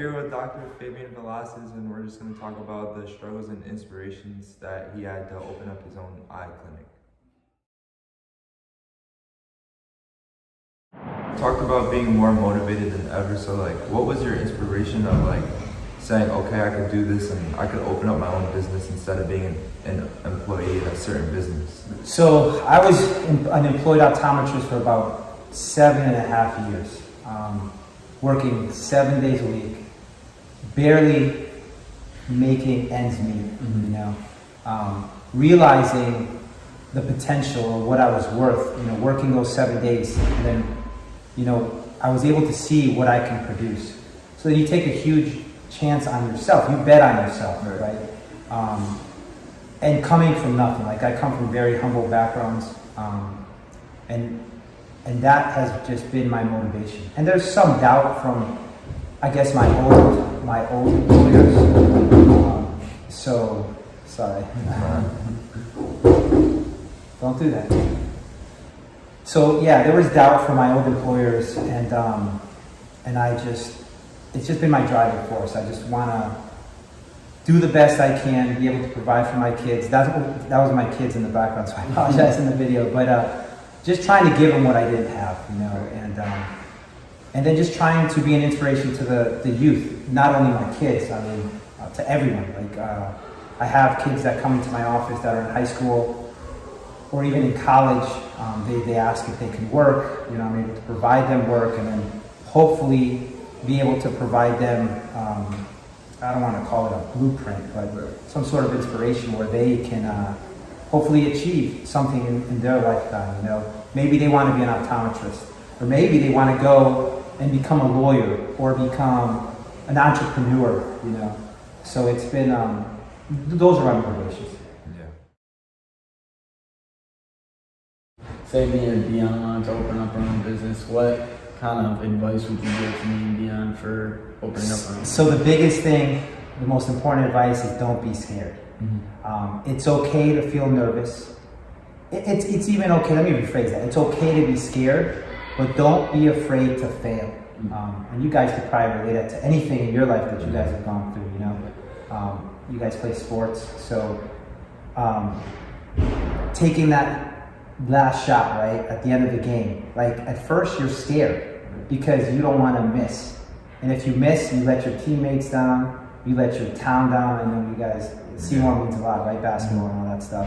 here with Dr. Fabian Villacis, and we're just going to talk about the struggles and inspirations that he had to open up his own eye clinic. Talked about being more motivated than ever, so what was your inspiration of saying, okay, I could do this and I could open up my own business instead of being an employee in a certain business? So I was an employed optometrist for about 7.5 years, working 7 days a week, barely making ends meet, realizing the potential of what I was worth, working those 7 days, and then, I was able to see what I can produce. So then you take a huge chance on yourself, you bet on yourself, right? And coming from nothing, I come from very humble backgrounds, and that has just been my motivation. And there's some doubt from, I guess, my old employers. So, sorry. Don't do that. So yeah, there was doubt from my old employers, and it's just been my driving force. I just want to do the best I can, be able to provide for my kids. That was my kids in the background, so I apologize in the video. But just trying to give them what I didn't have, and then just trying to be an inspiration to the youth, not only my kids, to everyone. I have kids that come into my office that are in high school or even in college. They ask if they can work. I'm able to provide them work, and then hopefully be able to provide them, I don't want to call it a blueprint, but some sort of inspiration where they can hopefully achieve something in their lifetime. Maybe they want to be an optometrist, or maybe they want to go and become a lawyer or become an entrepreneur. So it's been, those are my motivations. Say me and Dion wanted to open up our own business, what kind of advice would you give to me and Dion for opening up our own business? So the biggest thing, the most important advice is don't be scared. Mm-hmm. It's okay to feel nervous. It's even okay, let me rephrase that. It's okay to be scared, but don't be afraid to fail. Mm-hmm. And you guys could probably relate that to anything in your life that you guys have gone through, You guys play sports, so taking that last shot, right, at the end of the game. At first you're scared because you don't want to miss. And if you miss, you let your teammates down, you let your town down. I know you guys, Seymour means a lot, right? Basketball and all that stuff.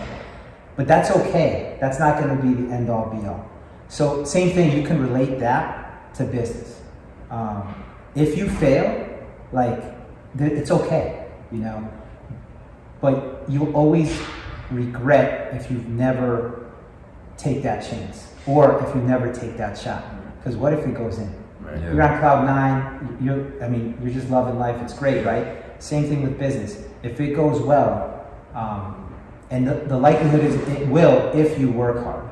But that's okay. That's not going to be the end all be all. So same thing, you can relate that to business. If you fail, it's okay, But you'll always regret if you've never take that chance, or if you never take that shot. Because what if it goes in? Right. Yeah. You're on cloud nine. You're just loving life. It's great, right? Same thing with business. If it goes well, and the likelihood is it will if you work hard.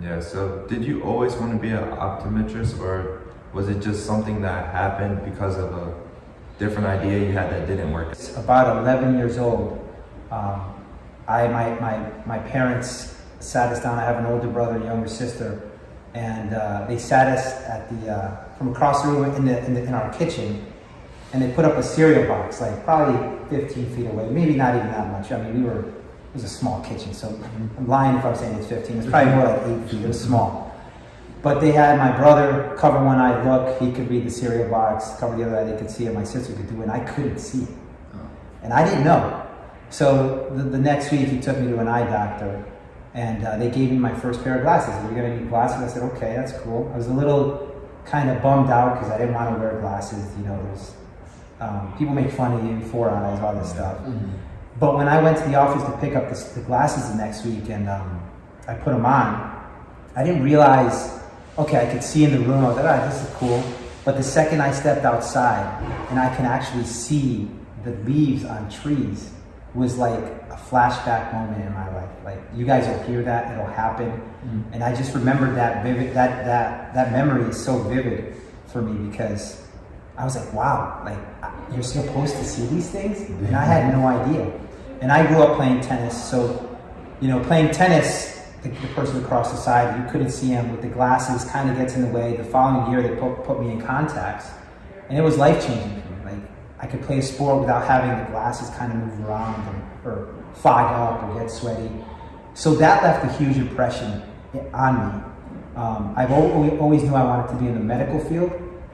Yeah. So did you always want to be an optometrist, or was it just something that happened because of a different idea you had that didn't work? About 11 years old, my parents sat us down. I have an older brother, a younger sister, and they sat us at from across the room in our kitchen, and they put up a cereal box, probably 15 feet away, maybe not even that much. It was a small kitchen, so I'm lying if I'm saying it's 15. It's probably more like 8 feet. It was small. But they had my brother cover one eye, look, he could read the cereal box, cover the other eye, they could see it. My sister could do it, and I couldn't see it. And I didn't know. So the next week, he took me to an eye doctor, and they gave me my first pair of glasses. You're going to need glasses? I said, okay, that's cool. I was a little kind of bummed out because I didn't want to wear glasses. There's people make fun of you, 4 eyes, all this stuff. Mm-hmm. But when I went to the office to pick up the glasses the next week, and I put them on, I didn't realize, okay, I could see in the room. I was like, all right, this is cool. But the second I stepped outside and I can actually see the leaves on trees, was like a flashback moment in my life. You guys will hear that, it'll happen. Mm-hmm. And I just remembered that vivid, that memory is so vivid for me, because I was like, wow, you're supposed to see these things? And I had no idea. And I grew up playing tennis, so, playing tennis, the person across the side, you couldn't see him with the glasses, kind of gets in the way. The following year, they put me in contacts, and it was life-changing. I could play a sport without having the glasses kind of move around or fog up or get sweaty. So that left a huge impression on me. I've always knew I wanted to be in the medical field.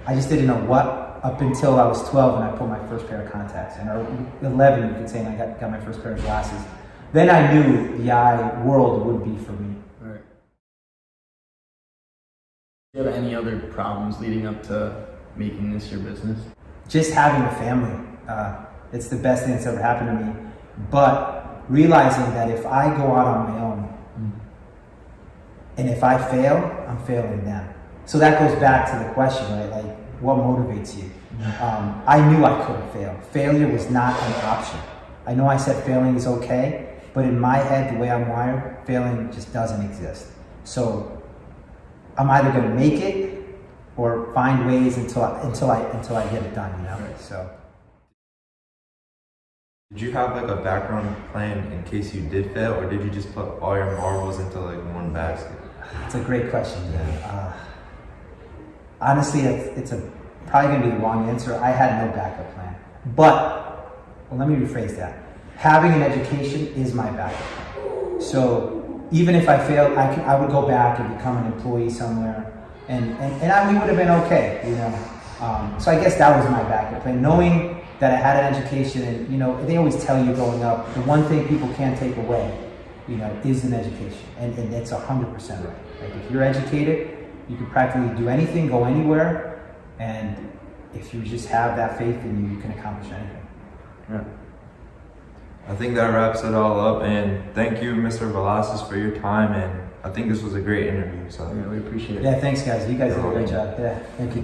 I just didn't know what up until I was 12 and I put my first pair of contacts in, or 11 you could say, and I got my first pair of glasses. Then I knew the eye world would be for me. Right. Do you have any other problems leading up to making this your business? Just having a family. It's the best thing that's ever happened to me. But realizing that if I go out on my own, and if I fail, I'm failing them. So that goes back to the question, right? Like, what motivates you? I knew I couldn't fail. Failure was not an option. I know I said failing is okay, but in my head, the way I'm wired, failing just doesn't exist. So I'm either going to make it or find ways until I get it done. You know. Right. So. Did you have like a background plan in case you did fail, or did you just put all your marbles into like one basket? It's a great question. Honestly, it's probably going to be the wrong answer. I had no backup plan. But, well, let me rephrase that. Having an education is my backup plan. So even if I failed, I would go back and become an employee somewhere, and we would have been okay, you know. So I guess that was my backup plan. Knowing that I had an education, and you know, they always tell you growing up, the one thing people can't take away, you know, is an education, and it's 100% right. Like if you're educated, you can practically do anything, go anywhere, and if you just have that faith in you, you can accomplish anything. Yeah. I think that wraps it all up, and thank you, Mr. Villacis, for your time, and I think this was a great interview. So Yeah, we appreciate it. Yeah, thanks guys. You guys did a great job. Yeah, thank you.